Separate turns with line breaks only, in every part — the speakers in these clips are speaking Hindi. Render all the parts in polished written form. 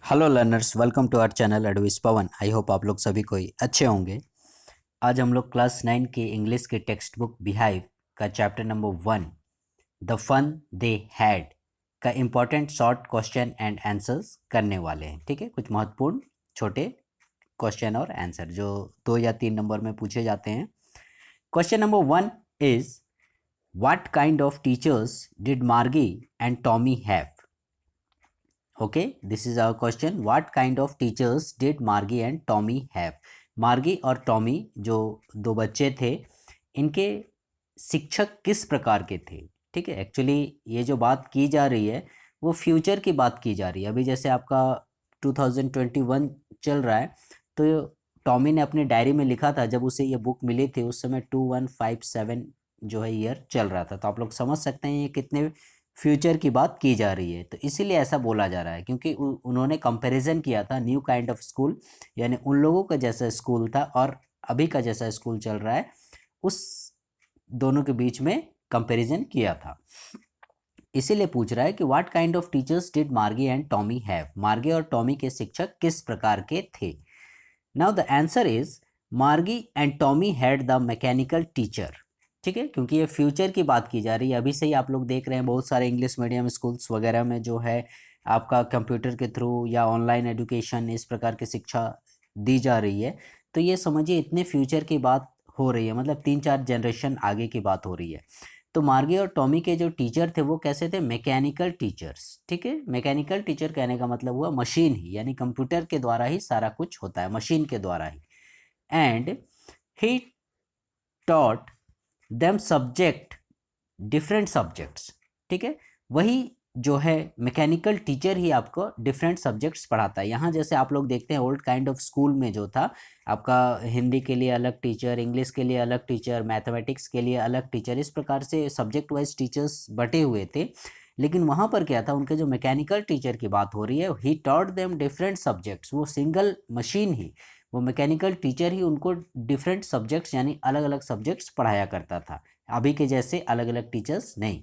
Hello learners, welcome to our channel advice Pawan. I hope आप लोग सभी कोई अच्छे होंगे। आज हम लोग क्लास 9 के इंग्लिश के टेक्स्ट बुक बिहाइव का chapter number 1 the fun they had का important short question and answers करने वाले हैं। ठीक है, कुछ महत्वपूर्ण छोटे क्वेश्चन और आंसर जो 2 या 3 नंबर में पूछे जाते हैं। Question number 1 is what kind of teachers did Margie and Tommy have. Okay, this is our question. What kind of teachers did Margie and Tommy have? मार्गी और टॉमी जो दो बच्चे थे, इनके शिक्षक किस प्रकार के थे। ठीक है, एक्चुअली ये जो बात की जा रही है वो फ्यूचर की बात की जा रही है। अभी जैसे आपका 2021 चल रहा है, तो टॉमी ने अपनी डायरी में लिखा था जब उसे ये बुक मिली थी उस समय 2157 जो है ईयर चल रहा था। तो आप लोग समझ सकते हैं ये कितने फ्यूचर की बात की जा रही है। तो इसीलिए ऐसा बोला जा रहा है क्योंकि उन्होंने कंपैरिजन किया था न्यू काइंड ऑफ स्कूल, यानी उन लोगों का जैसा स्कूल था और अभी का जैसा स्कूल चल रहा है, उस दोनों के बीच में कंपैरिजन किया था। इसीलिए पूछ रहा है कि what kind of teachers did Margie and Tommy have. Margie और टॉमी के शिक्षक किस प्रकार के थे। नाउ द आंसर इज मार्गी and Tommy had the mechanical teacher. ठीक है, क्योंकि ये फ्यूचर की बात की जा रही है। अभी से ही आप लोग देख रहे हैं बहुत सारे इंग्लिश मीडियम स्कूल्स वगैरह में जो है आपका कंप्यूटर के थ्रू या ऑनलाइन एजुकेशन इस प्रकार की शिक्षा दी जा रही है। तो ये समझिए इतने फ्यूचर की बात हो रही है, मतलब 3-4 जनरेशन आगे की बात हो रही है। तो मार्गी और टॉमी के जो टीचर थे वो कैसे थे, मैकेनिकल टीचर्स। ठीक है, मैकेनिकल टीचर कहने का मतलब हुआ मशीन ही, यानी कंप्यूटर के द्वारा ही सारा कुछ होता है, मशीन के द्वारा ही। And he taught them subject different subjects. ठीक है, वही जो है मैकेनिकल टीचर ही आपको डिफरेंट सब्जेक्ट्स पढ़ाता है। यहाँ जैसे आप लोग देखते हैं ओल्ड काइंड ऑफ स्कूल में जो था आपका हिंदी के लिए अलग टीचर, इंग्लिश के लिए अलग टीचर, मैथमेटिक्स के लिए अलग टीचर, इस प्रकार से सब्जेक्ट वाइज टीचर्स बटे हुए थे। लेकिन वहाँ पर क्या था, उनके जो मैकेनिकल टीचर की बात हो रही है, ही टॉट देम डिफरेंट सब्जेक्ट्स। वो सिंगल मशीन ही, वो मैकेनिकल टीचर ही उनको डिफरेंट सब्जेक्ट्स यानी अलग अलग सब्जेक्ट्स पढ़ाया करता था, अभी के जैसे अलग अलग टीचर्स नहीं।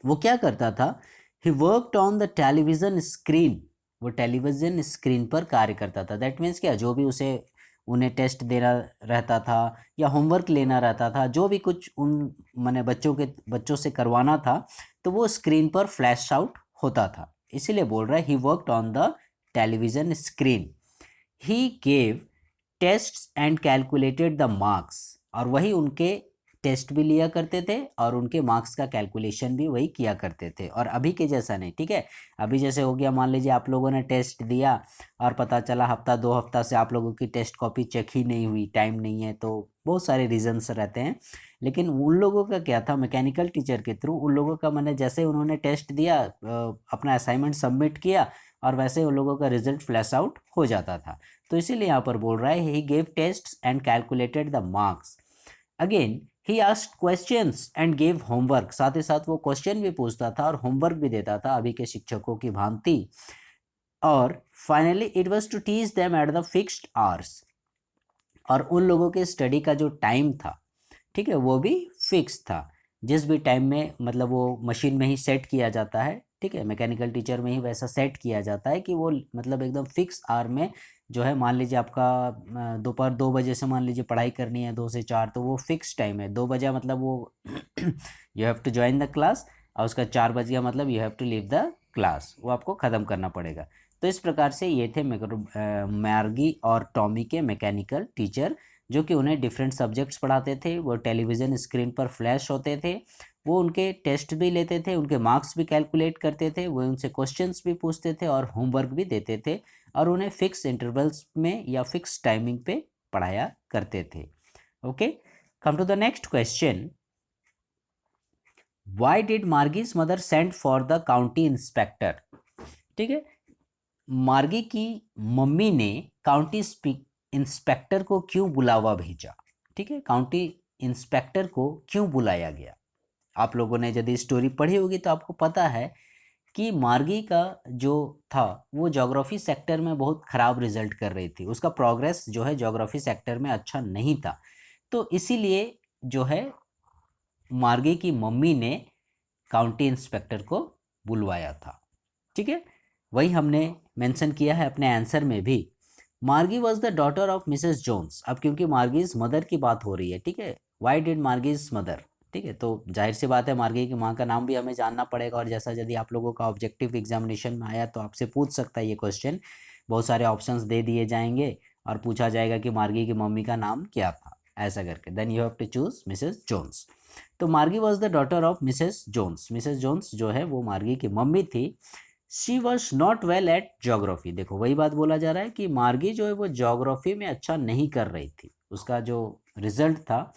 वो क्या करता था, he worked on the television screen. वो टेलीविजन स्क्रीन पर कार्य करता था। दैट मीन्स क्या, जो भी उसे उन्हें टेस्ट देना रहता था या होमवर्क लेना रहता था, जो भी कुछ उन माने बच्चों से करवाना था, तो वो स्क्रीन पर फ्लैश आउट होता था। इसीलिए बोल रहा है he worked on the television screen. He gave tests and calculated the marks. और वही उनके टेस्ट भी लिया करते थे और उनके मार्क्स का कैलकुलेशन भी वही किया करते थे, और अभी के जैसा नहीं। ठीक है, अभी जैसे हो गया, मान लीजिए आप लोगों ने टेस्ट दिया और पता चला हफ्ता 2 हफ्ता से आप लोगों की टेस्ट कॉपी चेक ही नहीं हुई, टाइम नहीं है, तो बहुत सारे रीजंस रहते हैं। लेकिन उन लोगों का क्या था, मैकेनिकल टीचर के थ्रू उन लोगों का मैंने जैसे उन्होंने टेस्ट दिया, अपना असाइनमेंट सबमिट किया और वैसे उन लोगों का रिजल्ट फ्लैश आउट हो जाता था। तो इसीलिए यहाँ पर बोल रहा है he gave test and calculated the marks. Again he asked questions and gave homework. साथ ही साथ वो क्वेश्चन भी पूछता था और होमवर्क भी देता था, अभी के शिक्षकों की भांति। और finally it was to teach them at the fixed hours. और उन लोगों के स्टडी का जो टाइम था, ठीक है, वो भी फिक्स था। जिस भी टाइम में, मतलब वो मशीन में ही सेट किया जाता है। ठीक है, मैकेनिकल टीचर में ही वैसा सेट किया जाता है कि वो मतलब एकदम फिक्स आवर में जो है, मान लीजिए आपका दोपहर 2 बजे से मान लीजिए पढ़ाई करनी है 2 से 4, तो वो फिक्स टाइम है 2 बजे, मतलब वो you have to join the class, और उसका 4 बज गया मतलब you have to leave the class, वो आपको ख़त्म करना पड़ेगा। तो इस प्रकार से ये थे मार्गी और टॉमी के मैकेनिकल टीचर, जो कि उन्हें डिफरेंट सब्जेक्ट्स पढ़ाते थे। वो टेलीविज़न स्क्रीन पर फ्लैश होते थे, वो उनके टेस्ट भी लेते थे, उनके मार्क्स भी कैलकुलेट करते थे, वो उनसे क्वेश्चंस भी पूछते थे और होमवर्क भी देते थे, और उन्हें फिक्स इंटरवल्स में या फिक्स टाइमिंग पे पढ़ाया करते थे। Okay, come to the next question. Why did Margie's mother send for the county inspector. ठीक है, मार्गी की मम्मी ने काउंटी इंस्पेक्टर को क्यों बुलावा भेजा। ठीक है, काउंटी इंस्पेक्टर को क्यों बुलाया गया। आप लोगों ने यदि स्टोरी पढ़ी होगी तो आपको पता है कि मार्गी का जो था वो ज्योग्राफी सेक्टर में बहुत ख़राब रिजल्ट कर रही थी, उसका प्रोग्रेस जो है ज्योग्राफी सेक्टर में अच्छा नहीं था। तो इसीलिए जो है मार्गी की मम्मी ने काउंटी इंस्पेक्टर को बुलवाया था। ठीक है, वही हमने मेंशन किया है अपने आंसर में भी। Margie was the daughter of Mrs Jones. अब क्योंकि मार्गीज मदर की बात हो रही है, ठीक है, वाई डिड मार्गीज मदर, ठीक है, तो जाहिर सी बात है मार्गी की माँ का नाम भी हमें जानना पड़ेगा। और जैसा यदि आप लोगों का ऑब्जेक्टिव एग्जामिनेशन में आया तो आपसे पूछ सकता है ये क्वेश्चन, बहुत सारे ऑप्शंस दे दिए जाएंगे और पूछा जाएगा कि मार्गी की मम्मी का नाम क्या था, ऐसा करके, then you have to choose Mrs Jones. तो Margie was the daughter of Mrs Jones. Mrs Jones जो है वो मार्गी की मम्मी थी। She was not well at geography. देखो वही बात बोला जा रहा है कि मार्गी जो है वो जोग्राफी में अच्छा नहीं कर रही थी। उसका जो रिजल्ट था,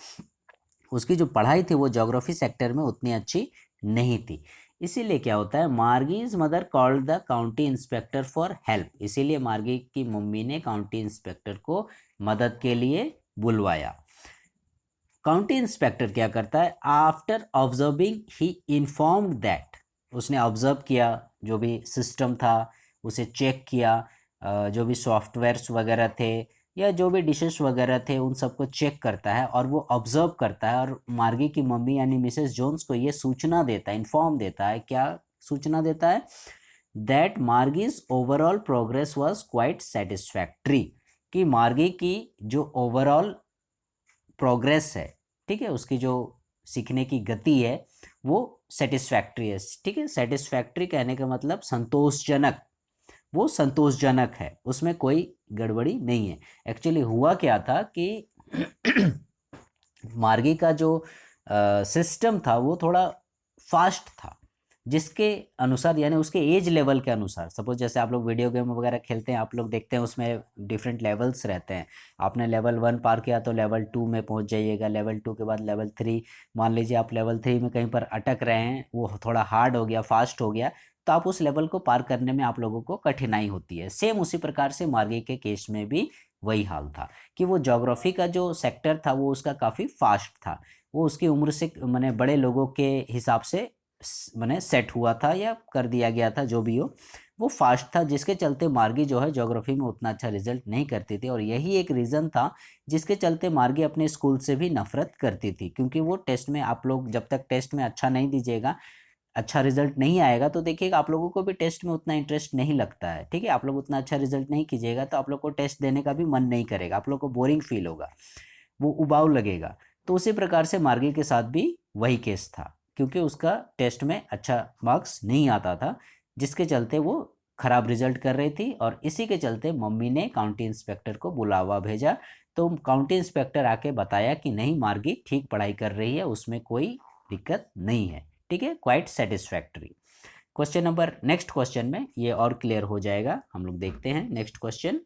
उसकी जो पढ़ाई थी वो जोग्राफी सेक्टर में उतनी अच्छी नहीं थी। इसीलिए क्या होता है, Margie's mother called the county inspector for help. इसीलिए मार्गी की मम्मी ने काउंटी इंस्पेक्टर को मदद के लिए बुलवाया। काउंटी इंस्पेक्टर क्या करता है, after observing he informed that, उसने ऑब्जर्व किया, जो भी सिस्टम था उसे चेक किया, जो भी सॉफ्टवेयर्स वगैरह थे या जो भी डिशेस वगैरह थे उन सबको चेक करता है और वो ऑब्जर्व करता है और मार्गी की मम्मी यानी मिसेस जोन्स को ये सूचना देता है, इन्फॉर्म देता है। क्या सूचना देता है, that Margie's overall progress was quite satisfactory, कि मार्गी की जो ओवरऑल प्रोग्रेस है, ठीक है, उसकी जो सीखने की गति है वो सेटिस्फैक्ट्री है, ठीक है। सेटिस्फैक्ट्री कहने का मतलब संतोषजनक, वो संतोषजनक है, उसमें कोई गड़बड़ी नहीं है। एक्चुअली हुआ क्या था कि मार्गी का जो सिस्टम था वो थोड़ा फास्ट था, जिसके अनुसार यानी उसके एज लेवल के अनुसार, सपोज जैसे आप लोग वीडियो गेम वगैरह खेलते हैं, आप लोग देखते हैं उसमें डिफरेंट लेवल्स रहते हैं। आपने लेवल 1 पार किया तो लेवल 2 में पहुंच जाइएगा, लेवल 2 के बाद लेवल 3। मान लीजिए आप लेवल 3 में कहीं पर अटक रहे हैं, वो थोड़ा हार्ड हो गया, फास्ट हो गया, तो आप उस लेवल को पार करने में आप लोगों को कठिनाई होती है। सेम उसी प्रकार से मार्गी के केस में भी वही हाल था कि वो ज्योग्राफी का जो सेक्टर था वो उसका काफ़ी फास्ट था। वो उसकी उम्र से मैंने बड़े लोगों के हिसाब से मैंने सेट हुआ था या कर दिया गया था, जो भी हो वो फास्ट था, जिसके चलते मार्गी जो है ज्योग्राफी में उतना अच्छा रिजल्ट नहीं करती थी। और यही एक रीज़न था जिसके चलते मार्गी अपने स्कूल से भी नफरत करती थी, क्योंकि वो टेस्ट में, आप लोग जब तक टेस्ट में अच्छा नहीं दीजिएगा, अच्छा रिजल्ट नहीं आएगा, तो देखिएगा आप लोगों को भी टेस्ट में उतना इंटरेस्ट नहीं लगता है, ठीक है। आप लोग उतना अच्छा रिजल्ट नहीं कीजिएगा तो आप लोग को टेस्ट देने का भी मन नहीं करेगा, आप लोग को बोरिंग फील होगा, वो उबाऊ लगेगा। तो उसी प्रकार से मार्गी के साथ भी वही केस था, क्योंकि उसका टेस्ट में अच्छा मार्क्स नहीं आता था, जिसके चलते वो खराब रिजल्ट कर रही थी। और इसी के चलते मम्मी ने काउंटी इंस्पेक्टर को बुलावा भेजा। तो काउंटी इंस्पेक्टर आके बताया कि नहीं, मार्गी ठीक पढ़ाई कर रही है, उसमें कोई दिक्कत नहीं है, ठीक है, quite satisfactory. Question number, next question में ये और क्लियर हो जाएगा। हम लोग देखते हैं next question.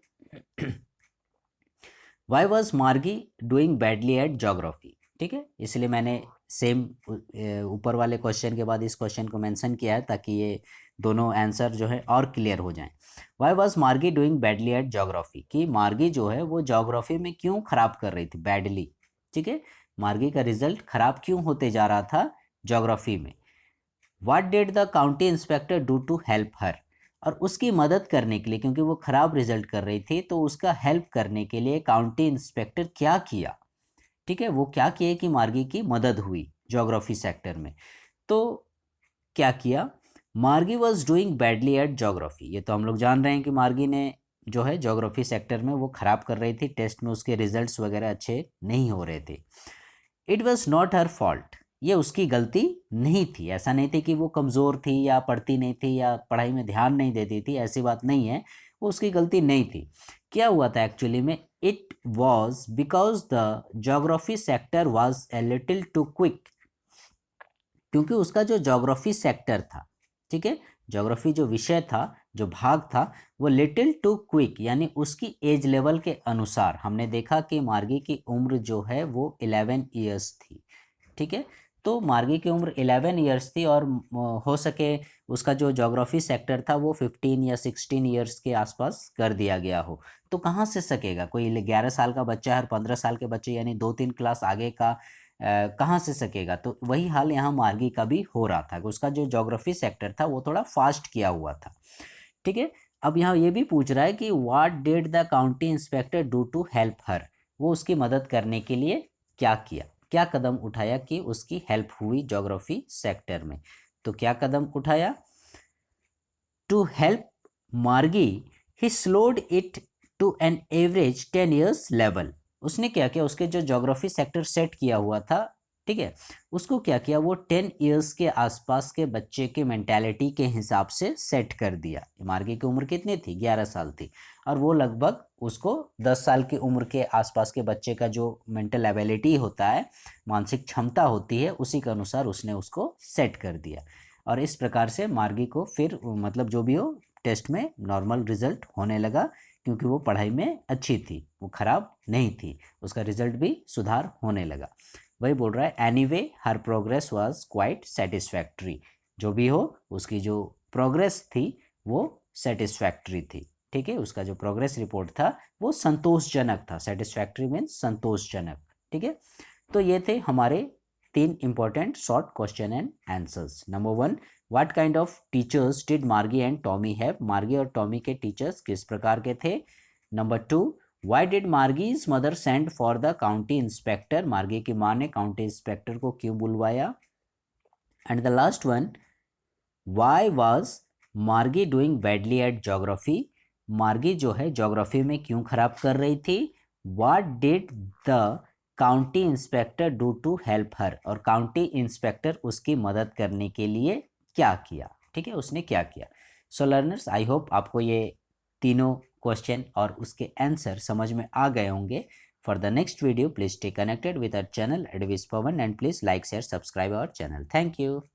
Y was Margie doing badly at geography, ठीक है, इसलिए मैंने सेम ऊपर वाले क्वेश्चन के बाद इस क्वेश्चन को मेंशन किया है ताकि ये दोनों आंसर जो है और क्लियर हो जाएं। Y was Margie doing badly at geography, कि मार्गी जो है वो जोग्राफी में क्यों खराब कर रही थी, बैडली, ठीक है, मार्गी का रिजल्ट खराब क्यों होते जा रहा था जोग्राफी में। What did the county inspector do to help her, और उसकी मदद करने के लिए, क्योंकि वो खराब रिजल्ट कर रही थी, तो उसका हेल्प करने के लिए काउंटी इंस्पेक्टर क्या किया, ठीक है, वो क्या किया कि मार्गी की मदद हुई ज्योग्राफी सेक्टर में। तो क्या किया, Margie was doing badly at geography, ये तो हम लोग जान रहे हैं कि मार्गी ने जो है ज्योग्राफी सेक्टर में वो खराब कर रही थी, टेस्ट में उसके रिजल्ट्स वगैरह अच्छे नहीं हो रहे थे। It was not her fault, ये उसकी गलती नहीं थी, ऐसा नहीं थी कि वो कमज़ोर थी या पढ़ती नहीं थी या पढ़ाई में ध्यान नहीं देती थी, ऐसी बात नहीं है, वो उसकी गलती नहीं थी। क्या हुआ था एक्चुअली में, it was because the geography sector was a little too quick, क्योंकि उसका जो जोग्राफी सेक्टर था, ठीक है, जोग्राफी जो विषय था, जो भाग था, वो लिटिल टू क्विक यानी उसकी एज लेवल के अनुसार। हमने देखा कि मार्गी की उम्र जो है वो 11 ईयर्स थी, ठीक है, तो मार्गी की उम्र 11 ईयर्स थी और हो सके उसका जो ज्योग्राफी सेक्टर था वो 15 या 16 ईयर्स के आसपास कर दिया गया हो। तो कहाँ से सकेगा, कोई 11 साल का बच्चा है, 15 साल के बच्चे यानी 2-3 क्लास आगे का कहाँ से सकेगा। तो वही हाल यहाँ मार्गी का भी हो रहा था कि उसका जो ज्योग्राफी सेक्टर था वो थोड़ा फास्ट किया हुआ था, ठीक है। अब यहाँ ये भी पूछ रहा है कि what did the county inspector do to help her, वो उसकी मदद करने के लिए क्या किया, क्या कदम उठाया कि उसकी हेल्प हुई ज्योग्राफी सेक्टर में। तो क्या कदम उठाया, to help Margie he slowed it to an average 10 years level. उसने क्या किया, उसके जो ज्योग्राफी सेक्टर सेट किया हुआ था, ठीक है, उसको क्या किया, वो 10 years के आसपास के बच्चे के मेंटालिटी के हिसाब से सेट कर दिया। मार्गी की उम्र कितनी थी, 11 साल थी, और वो लगभग उसको 10 साल की उम्र के आसपास के बच्चे का जो मेंटल एबिलिटी होता है, मानसिक क्षमता होती है, उसी के अनुसार उसने उसको सेट कर दिया। और इस प्रकार से मार्गी को फिर मतलब जो भी हो टेस्ट में नॉर्मल रिजल्ट होने लगा, क्योंकि वो पढ़ाई में अच्छी थी, वो खराब नहीं थी, उसका रिजल्ट भी सुधार होने लगा। वही बोल रहा है, anyway her progress was quite satisfactory. जो भी हो उसकी जो प्रोग्रेस थी वो सेटिस्फैक्ट्री थी, ठीक है, उसका जो प्रोग्रेस रिपोर्ट था वो संतोषजनक था। सेटिस्फैक्ट्री मीन्स संतोषजनक, ठीक है। तो ये थे हमारे 3 important short question and answers. Number 1, what kind of teachers did Margie and Tommy have. Margie और टॉमी के टीचर्स किस प्रकार के थे। Number 2, why did Margie's mother send for the county inspector. Margie की माँ ने काउंटी इंस्पेक्टर को क्यों बुलवाया। And the last one, why was Margie doing badly at geography. Margie जो है जोग्राफी में क्यों खराब कर रही थी। What did the county inspector do to help her. और काउंटी इंस्पेक्टर उसकी मदद करने के लिए क्या किया, ठीक है, उसने क्या किया। सो लर्नर्स, आई होप आपको ये तीनों क्वेश्चन और उसके आंसर समझ में आ गए होंगे। For the next video please stay connected with our channel एडविस Pawan and please like share subscribe our channel. Thank you.